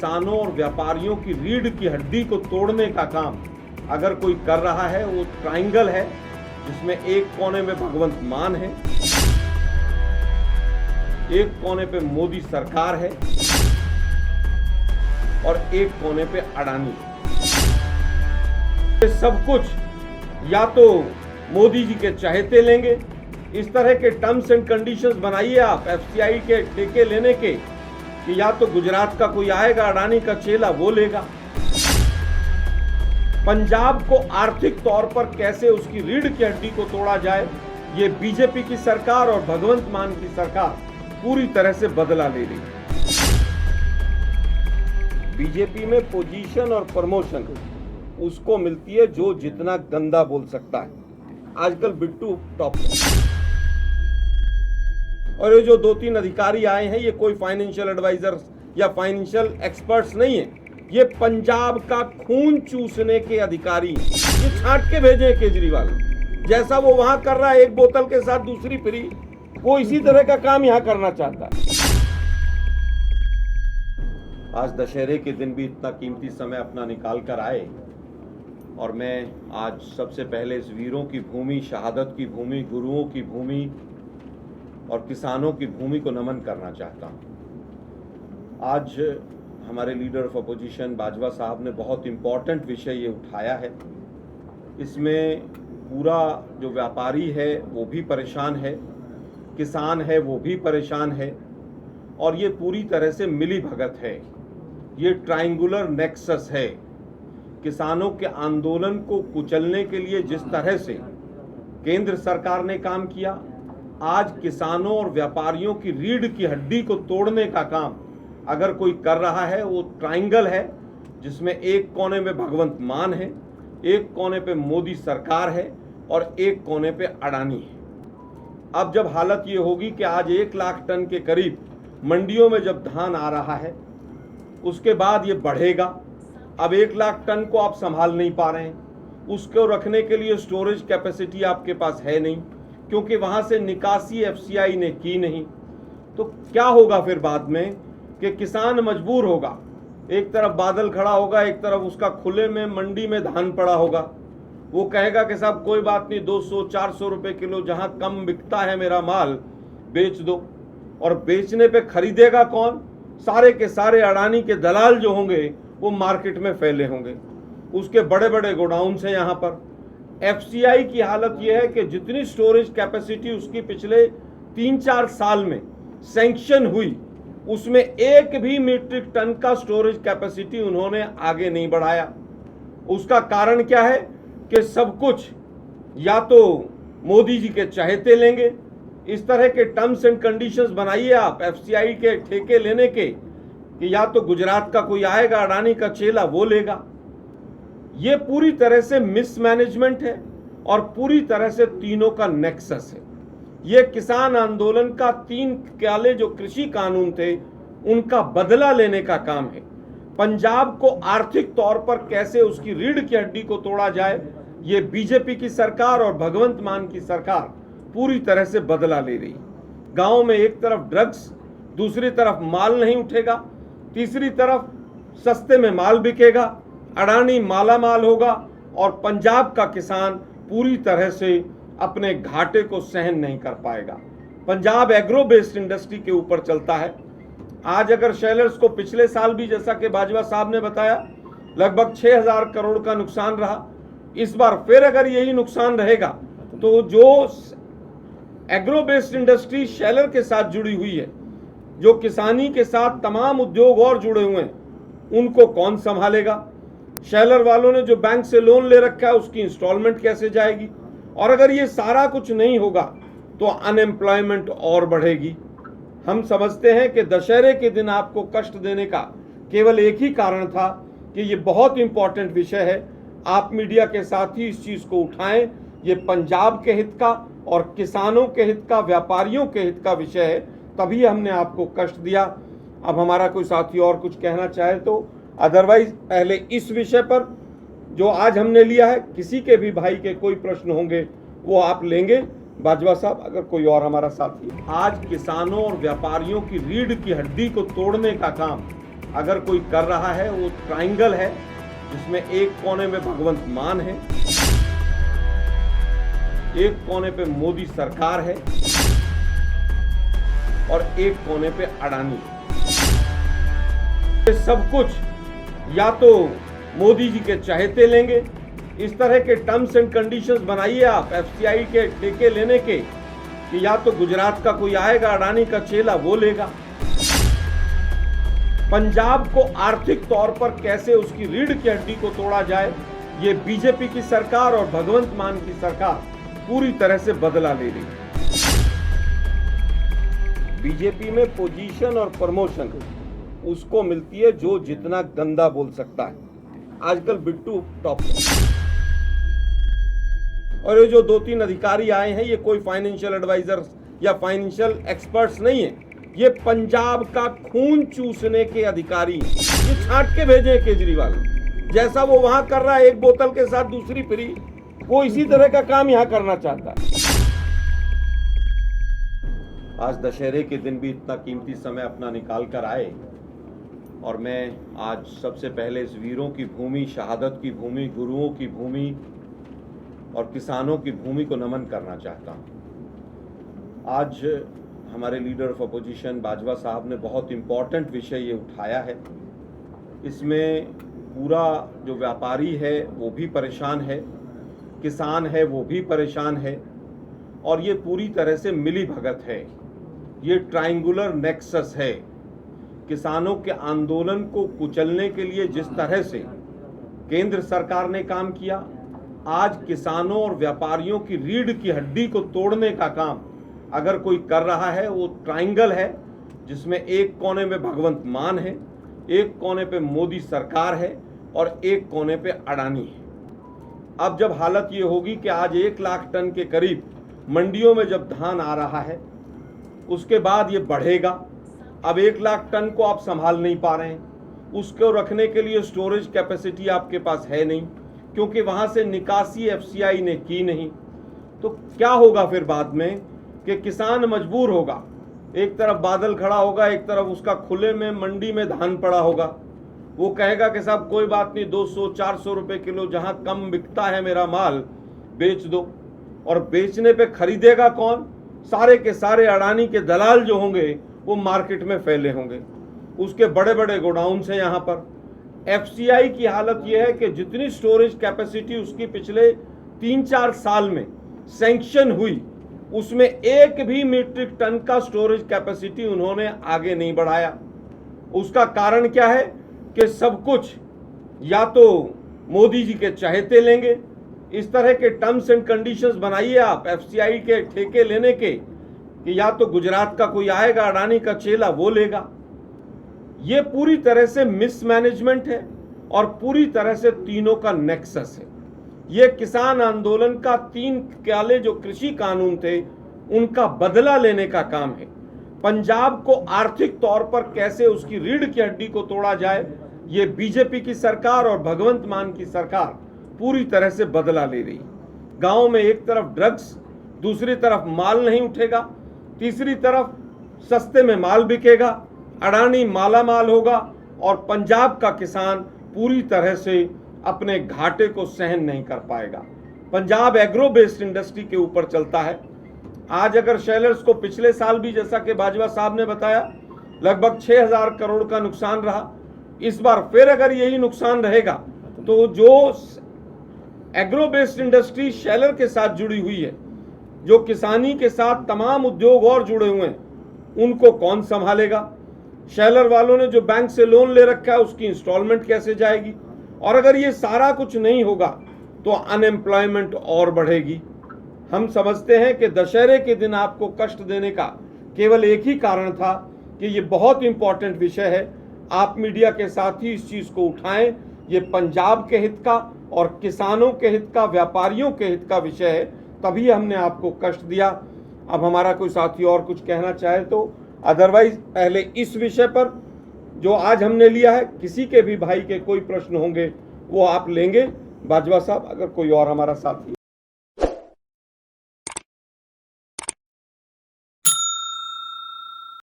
किसानों और व्यापारियों की रीढ़ की हड्डी को तोड़ने का काम अगर कोई कर रहा है वो ट्रायंगल है, जिसमें एक कोने में भगवंत मान है, एक कोने पे मोदी सरकार है और एक कोने पे अडानी है। ये सब कुछ या तो मोदी जी के चहेते लेंगे, इस तरह के टर्म्स एंड कंडीशंस बनाइए आप एफसीआई के ठेके लेने के कि या तो गुजरात का कोई आएगा अडानी का चेला वो लेगा। पंजाब को आर्थिक तौर पर कैसे उसकी रीढ़ की हड्डी को तोड़ा जाए, ये बीजेपी की सरकार और भगवंत मान की सरकार पूरी तरह से बदला ले रही है। बीजेपी में पोजीशन और प्रमोशन उसको मिलती है जो जितना गंदा बोल सकता है। आजकल बिट्टू टॉप और ये जो 2-3 अधिकारी आए हैं ये कोई फाइनेंशियल एडवाइजर या फाइनेंशियल एक्सपर्ट्स नहीं है, ये पंजाब का खून चूसने के अधिकारी हैं। ये छांट के भेजे केजरीवाल, जैसा वो वहां कर रहा है एक बोतल के साथ दूसरी फ्री, वो इसी तरह का काम यहां करना चाहता है। आज दशहरे के दिन भी इतना कीमती समय अपना निकाल कर आए और मैं आज सबसे पहले इस वीरों की भूमि, शहादत की भूमि, गुरुओं की भूमि और किसानों की भूमि को नमन करना चाहता हूँ। आज हमारे लीडर ऑफ अपोजिशन बाजवा साहब ने बहुत इम्पोर्टेंट विषय ये उठाया है। इसमें पूरा जो व्यापारी है वो भी परेशान है, किसान है वो भी परेशान है और ये पूरी तरह से मिली भगत है। ये ट्रायंगुलर नेक्सस है। किसानों के आंदोलन को कुचलने के लिए जिस तरह से केंद्र सरकार ने काम किया, आज किसानों और व्यापारियों की रीढ़ की हड्डी को तोड़ने का काम अगर कोई कर रहा है वो ट्रायंगल है, जिसमें एक कोने में भगवंत मान है, एक कोने पे मोदी सरकार है और एक कोने पे अडानी है। अब जब हालत ये होगी कि आज 1 लाख टन के करीब मंडियों में जब धान आ रहा है, उसके बाद ये बढ़ेगा। अब 1 लाख टन को आप संभाल नहीं पा रहे हैं, उसको रखने के लिए स्टोरेज कैपेसिटी आपके पास है नहीं, क्योंकि वहां से निकासी एफसीआई ने की नहीं। तो क्या होगा फिर बाद में कि किसान मजबूर होगा, एक तरफ बादल खड़ा होगा, एक तरफ उसका खुले में मंडी में धान पड़ा होगा। वो कहेगा कि साहब कोई बात नहीं, 200-400 रुपए किलो जहां कम बिकता है मेरा माल बेच दो। और बेचने पे खरीदेगा कौन? सारे के सारे अडानी के दलाल जो होंगे वो मार्केट में फैले होंगे, उसके बड़े बड़े गोडाउन्स हैं यहाँ पर। एफसीआई की हालत यह है कि जितनी स्टोरेज कैपेसिटी उसकी पिछले 3-4 साल में सैंक्शन हुई, उसमें एक भी मीट्रिक टन का स्टोरेज कैपेसिटी उन्होंने आगे नहीं बढ़ाया। उसका कारण क्या है कि सब कुछ या तो मोदी जी के चहेते लेंगे, इस तरह के टर्म्स एंड कंडीशंस बनाइए आप एफसीआई के ठेके लेने के कि या तो गुजरात का कोई आएगा अडानी का चेला वो लेगा। ये पूरी तरह से मिसमैनेजमेंट है और पूरी तरह से तीनों का नेक्सस है। ये किसान आंदोलन का 3 काले जो कृषि कानून थे उनका बदला लेने का काम है। पंजाब को आर्थिक तौर पर कैसे उसकी रीढ़ की हड्डी को तोड़ा जाए, ये बीजेपी की सरकार और भगवंत मान की सरकार पूरी तरह से बदला ले रही। गांव में एक तरफ ड्रग्स, दूसरी तरफ माल नहीं उठेगा, तीसरी तरफ सस्ते में माल बिकेगा, अडानी माला माल होगा और पंजाब का किसान पूरी तरह से अपने घाटे को सहन नहीं कर पाएगा। पंजाब एग्रो बेस्ड इंडस्ट्री के ऊपर चलता है। आज अगर शेलर्स को पिछले साल भी, जैसा कि बाजवा साहब ने बताया, लगभग 6000 करोड़ का नुकसान रहा, इस बार फिर अगर यही नुकसान रहेगा तो जो एग्रो बेस्ड इंडस्ट्री शेलर के साथ जुड़ी हुई है, जो किसानी के साथ तमाम उद्योग और जुड़े हुए हैं, उनको कौन संभालेगा? शेलर वालों ने जो बैंक से लोन ले रखा है उसकी इंस्टॉलमेंट कैसे जाएगी? और अगर ये सारा कुछ नहीं होगा तो अनएम्प्लॉयमेंट और बढ़ेगी। हम समझते हैं कि दशहरे के दिन आपको कष्ट देने का केवल एक ही कारण था कि ये बहुत इंपॉर्टेंट विषय है, आप मीडिया के साथ ही इस चीज को उठाएं। ये पंजाब के हित का और किसानों के हित का, व्यापारियों के हित का विषय है, तभी हमने आपको कष्ट दिया। अब हमारा कोई साथी और कुछ कहना चाहे तो, अदरवाइज पहले इस विषय पर जो आज हमने लिया है, किसी के भी भाई के कोई प्रश्न होंगे वो आप लेंगे। बाजवा साहब, अगर कोई और हमारा साथी। आज किसानों और व्यापारियों की रीढ़ की हड्डी को तोड़ने का काम अगर कोई कर रहा है वो ट्रायंगल है, जिसमें एक कोने में भगवंत मान है, एक कोने पे मोदी सरकार है और एक कोने पे अडानी है। ये सब कुछ या तो मोदी जी के चहेते लेंगे, इस तरह के टर्म्स एंड कंडीशंस बनाइए आप एफसीआई के ठेके लेने के कि या तो गुजरात का कोई आएगा अडानी का चेला वो लेगा। पंजाब को आर्थिक तौर पर कैसे उसकी रीढ़ की हड्डी को तोड़ा जाए, ये बीजेपी की सरकार और भगवंत मान की सरकार पूरी तरह से बदला ले रही है। बीजेपी में पोजीशन और प्रमोशन उसको मिलती है जो जितना गंदा बोल सकता है। आजकल बिट्टू टॉप और ये जो 2-3 अधिकारी आए हैं, ये कोई फाइनेंशियल एडवाइजर या फाइनेंशियल एक्सपर्ट्स नहीं है, ये पंजाब का खून चूसने के अधिकारी हैं। ये छांट के भेजे केजरीवाल, जैसा वो वहां कर रहा है एक बोतल के साथ दूसरी फ्री, वो इसी तरह का काम यहां करना चाहता है। आज दशहरे के दिन भी इतना कीमती समय अपना निकाल कर आए और मैं आज सबसे पहले इस वीरों की भूमि, शहादत की भूमि, गुरुओं की भूमि और किसानों की भूमि को नमन करना चाहता हूँ। आज हमारे लीडर ऑफ अपोजिशन बाजवा साहब ने बहुत इम्पॉर्टेंट विषय ये उठाया है। इसमें पूरा जो व्यापारी है वो भी परेशान है, किसान है वो भी परेशान है और ये पूरी तरह से मिली भगत है। ये ट्रायंगुलर नेक्सस है। किसानों के आंदोलन को कुचलने के लिए जिस तरह से केंद्र सरकार ने काम किया, आज किसानों और व्यापारियों की रीढ़ की हड्डी को तोड़ने का काम अगर कोई कर रहा है वो ट्रायंगल है, जिसमें एक कोने में भगवंत मान है, एक कोने पे मोदी सरकार है और एक कोने पे अडानी है। अब जब हालत ये होगी कि आज 1 लाख टन के करीब मंडियों में जब धान आ रहा है, उसके बाद ये बढ़ेगा। अब 1 लाख टन को आप संभाल नहीं पा रहे हैं, उसको रखने के लिए स्टोरेज कैपेसिटी आपके पास है नहीं, क्योंकि वहां से निकासी एफसीआई ने की नहीं। तो क्या होगा फिर बाद में कि किसान मजबूर होगा, एक तरफ बादल खड़ा होगा, एक तरफ उसका खुले में मंडी में धान पड़ा होगा। वो कहेगा कि साहब कोई बात नहीं, 200-400 रुपए किलो जहां कम बिकता है मेरा माल बेच दो। और बेचने पे खरीदेगा कौन? सारे के सारे अडानी के दलाल जो होंगे वो मार्केट में फैले होंगे, उसके बड़े बड़े गोडाउन हैं यहाँ पर। एफसीआई की हालत यह है कि जितनी स्टोरेज कैपेसिटी उसकी पिछले 3-4 साल में सैंक्शन हुई, उसमें एक भी मीट्रिक टन का स्टोरेज कैपेसिटी उन्होंने आगे नहीं बढ़ाया। उसका कारण क्या है कि सब कुछ या तो मोदी जी के चहेते लेंगे, इस तरह के टर्म्स एंड कंडीशंस बनाइए आप एफसीआई के ठेके लेने के कि या तो गुजरात का कोई आएगा अडानी का चेला वो लेगा। ये पूरी तरह से मिसमैनेजमेंट है और पूरी तरह से तीनों का नेक्सस है। ये किसान आंदोलन का 3 काले जो कृषि कानून थे उनका बदला लेने का काम है। पंजाब को आर्थिक तौर पर कैसे उसकी रीढ़ की हड्डी को तोड़ा जाए, ये बीजेपी की सरकार और भगवंत मान की सरकार पूरी तरह से बदला ले रही। गांव में एक तरफ ड्रग्स, दूसरी तरफ माल नहीं उठेगा, तीसरी तरफ सस्ते में माल बिकेगा, अडानी माला माल होगा और पंजाब का किसान पूरी तरह से अपने घाटे को सहन नहीं कर पाएगा। पंजाब एग्रो बेस्ड इंडस्ट्री के ऊपर चलता है। आज अगर शेलर्स को पिछले साल भी, जैसा कि बाजवा साहब ने बताया, लगभग 6000 करोड़ का नुकसान रहा, इस बार फिर अगर यही नुकसान रहेगा तो जो एग्रो बेस्ड इंडस्ट्री शेलर के साथ जुड़ी हुई है, जो किसानी के साथ तमाम उद्योग और जुड़े हुए हैं, उनको कौन संभालेगा? शेलर वालों ने जो बैंक से लोन ले रखा है उसकी इंस्टॉलमेंट कैसे जाएगी? और अगर ये सारा कुछ नहीं होगा तो अनएम्प्लॉयमेंट और बढ़ेगी। हम समझते हैं कि दशहरे के दिन आपको कष्ट देने का केवल एक ही कारण था कि ये बहुत इंपॉर्टेंट विषय है, आप मीडिया के साथ ही इस चीज़ को उठाएं। ये पंजाब के हित का और किसानों के हित का, व्यापारियों के हित का विषय है, तभी हमने आपको कष्ट दिया। अब हमारा कोई साथी और कुछ कहना चाहे तो, अदरवाइज पहले इस विषय पर जो आज हमने लिया है, किसी के भी भाई के कोई प्रश्न होंगे वो आप लेंगे। बाजवा साहब, अगर कोई और हमारा साथी